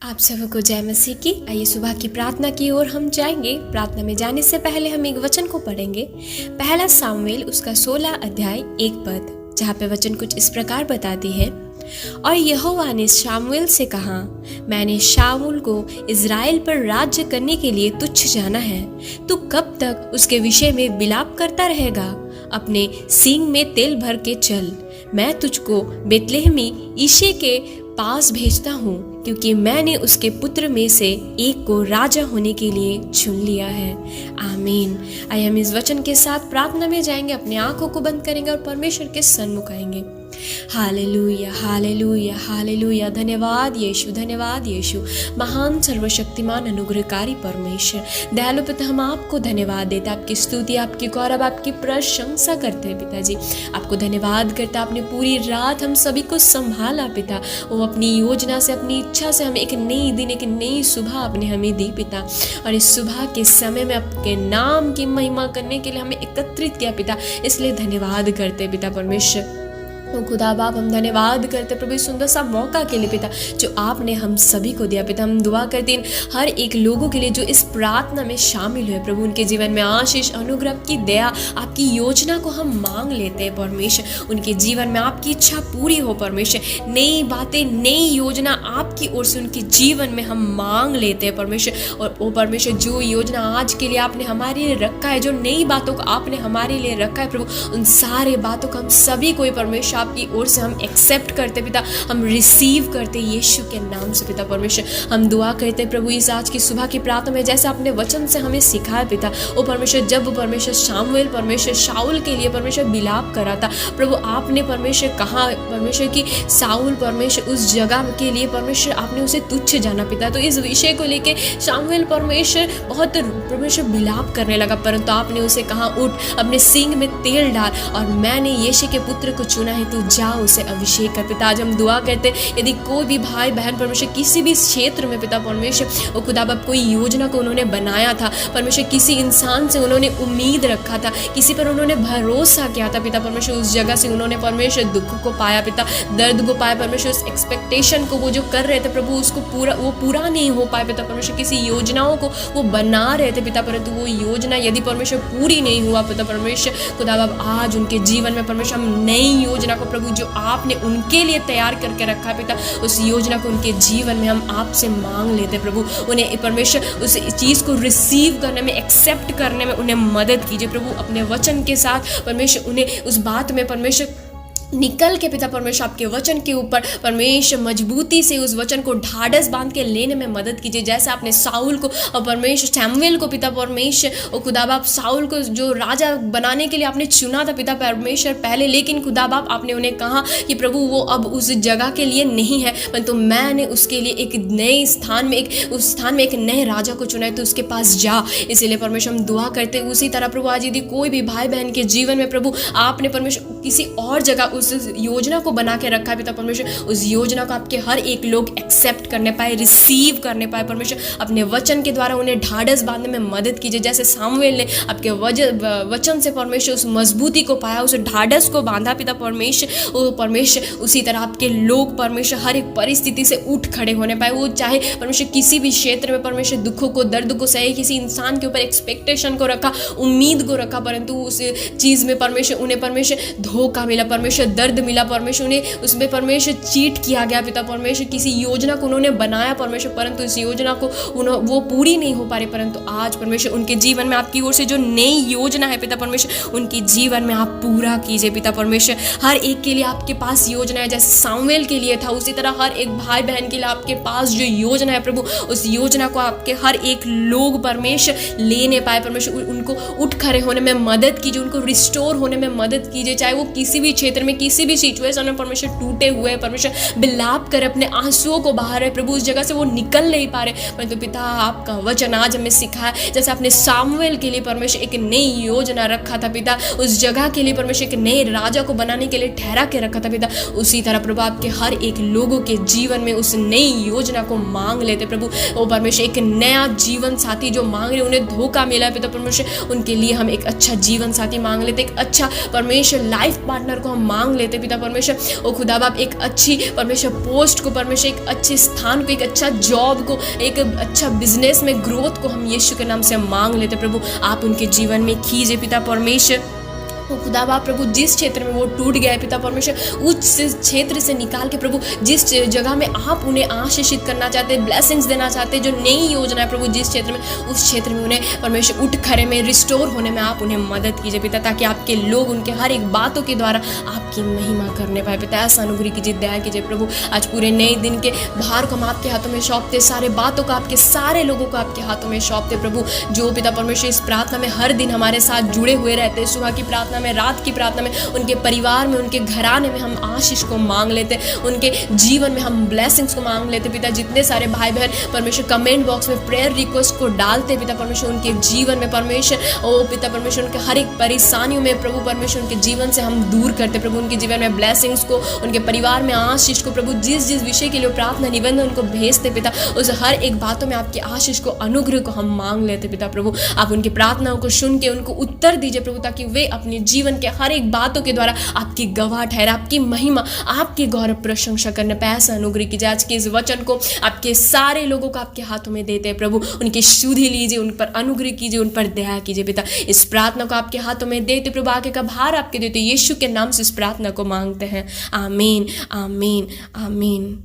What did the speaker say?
आप सबको जय मसीह की। आइए सुबह की प्रार्थना की ओर हम जाएंगे। प्रार्थना में जाने से पहले हम एक वचन को पढ़ेंगे। पहला सामुएल उसका 16 अध्याय 1 पद, जहाँ पे वचन कुछ इस प्रकार बताती है। और यहोवा ने शामुएल से कहा, मैंने शाऊल को इज़राइल पर राज्य करने के लिए तुच्छ जाना है। तू कब तक उसके विषय में विलाप करता रहेगा? अपने सींग में तेल भर के चल। मैं तुझको बेतलेहमी यिशै के पास भेजता हूँ, क्योंकि मैंने उसके पुत्र में से एक को राजा होने के लिए चुन लिया है। आमीन। आइए हम इस वचन के साथ प्रार्थना में जाएंगे, अपनी आंखों को बंद करेंगे और परमेश्वर के सन्मुख आएंगे। Hallelujah, hallelujah, hallelujah. धन्यवाद यीशु, धन्यवाद यीशु। महान सर्वशक्तिमान अनुग्रहकारी परमेश्वर, दयालु पिता, हम आपको धन्यवाद देते, आपकी स्तुति, आपकी गौरव, आपकी प्रशंसा करते हैं पिताजी। आपको धन्यवाद करता, आपने पूरी रात हम सभी को संभाला पिता। वो अपनी योजना से, अपनी इच्छा से हमें एक नई दिन, एक नई सुबह आपने हमें दी पिता। और इस सुबह के समय में आपके नाम की महिमा करने के लिए हमें एकत्रित किया पिता, इसलिए धन्यवाद करते पिता परमेश्वर। ओ खुदा बाप, हम धन्यवाद करते प्रभु इस सुंदर सा मौका के लिए पिता, जो आपने हम सभी को दिया पिता। हम दुआ करते हैं हर एक लोगों के लिए जो इस प्रार्थना में शामिल हुए प्रभु, उनके जीवन में आशीष, अनुग्रह की दया, आपकी योजना को हम मांग लेते हैं परमेश्वर। उनके जीवन में आपकी इच्छा पूरी हो परमेश्वर। नई बातें, नई योजना आपकी ओर से उनके जीवन में हम मांग लेते हैं परमेश्वर। और ओ परमेश्वर, जो योजना आज के लिए आपने हमारे लिए रखा है, जो नई बातों को आपने हमारे लिए रखा है प्रभु, उन सारे बातों को हम सभी को परमेश्वर आपकी ओर से हम एक्सेप्ट करते पिता, हम रिसीव करते यीशु के नाम से पिता परमेश्वर। हम दुआ करते प्रभु इस आज की सुबह की प्रार्थना में, जैसे आपने वचन से हमें सिखाया पिता। ओ परमेश्वर, जब परमेश्वर शामुएल परमेश्वर शाऊल के लिए परमेश्वर विलाप करा था प्रभु, आपने परमेश्वर कहा परमेश्वर की शाऊल परमेश्वर उस जगह के लिए परमेश्वर आपने उसे तुच्छ जाना पिता। तो इस विषय को लेके शामुएल परमेश्वर बहुत परमेश्वर विलाप करने लगा, परंतु आपने उसे कहा, उठ, अपने सींग में तेल डाल, और मैंने यिशै के पुत्र को चुना है, तू जा उसे अभिषेक कर पिता। आज हम दुआ करते, यदि कोई भी भाई बहन परमेश्वर किसी भी क्षेत्र में पिता परमेश्वर, वो खुदा बाप कोई योजना को उन्होंने बनाया था परमेश्वर, किसी इंसान से उन्होंने उम्मीद रखा था, किसी पर उन्होंने भरोसा किया था पिता परमेश्वर, उस जगह से उन्होंने परमेश्वर दुख को पाया पिता, दर्द को पाया परमेश्वर, उस एक्सपेक्टेशन को वो जो कर रहे थे प्रभु, उसको पूरा नहीं हो पाया पिता परमेश्वर। किसी योजनाओं को वो बना रहे थे पिता, परंतु वो योजना यदि परमेश्वर पूरी नहीं हुआ पिता परमेश्वर, खुदा बाप आज उनके जीवन में परमेश्वर हम नई योजना को प्रभु जो आपने उनके लिए तैयार करके रखा है पिता, उस योजना को उनके जीवन में हम आपसे मांग लेते प्रभु। उन्हें परमेश्वर उस चीज़ को रिसीव करने में, एक्सेप्ट करने में उन्हें मदद कीजिए प्रभु। अपने वचन के साथ परमेश्वर उन्हें उस बात में परमेश्वर निकल के पिता परमेश्वर आपके वचन के ऊपर परमेश्वर मजबूती से उस वचन को ढाढ़स बांध के लेने में मदद कीजिए। जैसे आपने शाऊल को और परमेश्वर शमूएल को पिता परमेश्वर और खुदा बाप शाऊल को जो राजा बनाने के लिए आपने चुना था पिता परमेश्वर पहले, लेकिन खुदा बाप आपने उन्हें कहा कि प्रभु वो अब उस जगह के लिए नहीं है, परंतु मैंने उसके लिए एक नए स्थान में, उस स्थान में एक नए राजा को चुना है, तो उसके पास जा। इसीलिए परमेश्वर हम दुआ करते उसी तरह प्रभु आज यदि कोई भी भाई बहन के जीवन में प्रभु आपने परमेश्वर किसी और जगह उस योजना को बना के रखा है पिता परमेश्वर, उस योजना को आपके हर एक लोग एक्सेप्ट करने पाए, रिसीव करने पाए परमेश्वर। अपने वचन के द्वारा उन्हें ढाढ़स बांधने में मदद कीजिए। जैसे सामुएल ने आपके वचन से परमेश्वर उस मजबूती को पाया, उस ढाढ़स को बांधा पिता परमेश्वर, वो परमेश्वर उसी तरह आपके लोग परमेश्वर हर एक परिस्थिति से उठ खड़े होने पाए। वो चाहे परमेश्वर किसी भी क्षेत्र में परमेश्वर दुखों को, दर्द को सहे, किसी इंसान के ऊपर एक्सपेक्टेशन को रखा, उम्मीद को रखा, परंतु उस चीज़ में परमेश्वर उन्हें परमेश्वर धोखा मिला, परमेश्वर दर्द मिला परमेश्वर, उन्हें उसमें परमेश्वर चीट किया गया पिता परमेश्वर। किसी योजना को उन्होंने बनाया परमेश्वर, परंतु इस योजना को वो पूरी नहीं हो पा रही, परंतु आज परमेश्वर उनके जीवन में आपकी ओर से जो नई योजना है पिता परमेश्वर, उनके जीवन में आप पूरा कीजिए पिता परमेश्वर। हर एक के लिए आपके पास योजना है, जैसे सामुएल के लिए था, उसी तरह हर एक भाई बहन के लिए आपके पास जो योजना है प्रभु, उस योजना को आपके हर एक लोग परमेश्वर लेने पाए परमेश्वर। उनको उठ खड़े होने में मदद कीजिए, उनको रिस्टोर होने में मदद कीजिए, चाहे वो किसी भी क्षेत्र में, किसी भी सिचुएशन में परमेश्वर टूटे हुए परमेश्वर बिलाप कर अपने आंसुओं को बाहर है प्रभु, उस जगह से वो निकल नहीं पा रहे, परंतु पिता आपका वचन आज हमें सिखाया, जैसे आपने सामुएल के लिए परमेश्वर एक नई योजना रखा था पिता, उस जगह के लिए परमेश्वर एक नए राजा को बनाने के लिए ठहरा के रखा था पिता, उसी तरह प्रभु आपके हर एक लोगों के जीवन में उस नई योजना को मांग लेते प्रभु। वो परमेश्वर एक नया जीवन साथी जो मांग रहे, उन्हें धोखा मिला पिता परमेश्वर, उनके लिए हम एक अच्छा जीवन साथी मांग लेते, एक अच्छा परमेश्वर लाइफ लाइफ पार्टनर को हम मांग लेते पिता परमेश्वर। ओ खुदा बाप एक अच्छी परमेश्वर पोस्ट को, परमेश्वर एक अच्छे स्थान को, एक अच्छा जॉब को, एक अच्छा बिजनेस में ग्रोथ को हम यीशु के नाम से मांग लेते प्रभु। आप उनके जीवन में कीजिए पिता परमेश्वर। खुदा बाप प्रभु जिस क्षेत्र में वो टूट गया है पिता परमेश्वर, उस क्षेत्र से निकाल के प्रभु जिस जगह में आप उन्हें आशीषित करना चाहते हैं, ब्लेसिंग्स देना चाहते हैं, जो नई योजना है प्रभु जिस क्षेत्र में, उस क्षेत्र में उन्हें परमेश्वर उठ खड़े में, रिस्टोर होने में आप उन्हें मदद कीजिए पिता, ताकि आपके लोग उनके हर एक बातों के द्वारा आपकी महिमा करने पाए पिता। ऐसा अनुग्रह कीजिए, दया कीजिए प्रभु। आज पूरे नए दिन के भार को हम आपके हाथों में सौंपते, सारे बातों को आपके, सारे लोगों को आपके हाथों में सौंपते प्रभु, जो पिता परमेश्वर इस प्रार्थना में हर दिन हमारे साथ जुड़े हुए रहते हैं। सुबह की प्रार्थना में, रात की प्रार्थना में, उनके परिवार में, उनके घराने में हम आशीष को मांग लेते, उनके जीवन में हम ब्लेसिंग्स को मांग लेते पिता। जितने सारे भाई बहन परमेश्वर कमेंट बॉक्स में प्रेयर रिक्वेस्ट को डालते पिता परमेश्वर, उनके जीवन में परमेश्वर, ओ पिता परमेश्वर, उनके हर एक परेशानियों में प्रभु परमेश्वर उनके जीवन से हम दूर करते प्रभु, उनके जीवन में ब्लेसिंग्स को, उनके परिवार में आशीष को प्रभु, जिस जिस विषय के लिए प्रार्थना निबंधन उनको भेजते पिता, उस हर एक बातों में आपके आशीष को, अनुग्रह को हम मांग लेते पिता प्रभु। आप उनकी प्रार्थनाओं को सुन के उनको उत्तर दीजिए प्रभु, ताकि वे अपने जीवन के हर एक बातों के द्वारा आपकी गवाह ठहरे, आपकी महिमा, आपकी गौरव प्रशंसा करने पे ऐसा अनुग्रह कीजिए। आज के इस वचन को आपके सारे लोगों को आपके हाथों में देते हैं प्रभु, उनकी शुद्धि लीजिए, उन पर अनुग्रह कीजिए, उन पर दया कीजिए पिता। इस प्रार्थना को आपके हाथों में देते प्रभु, आगे का भार आपके देते, यीशु के नाम से इस प्रार्थना को मांगते हैं। आमीन, आमीन, आमीन।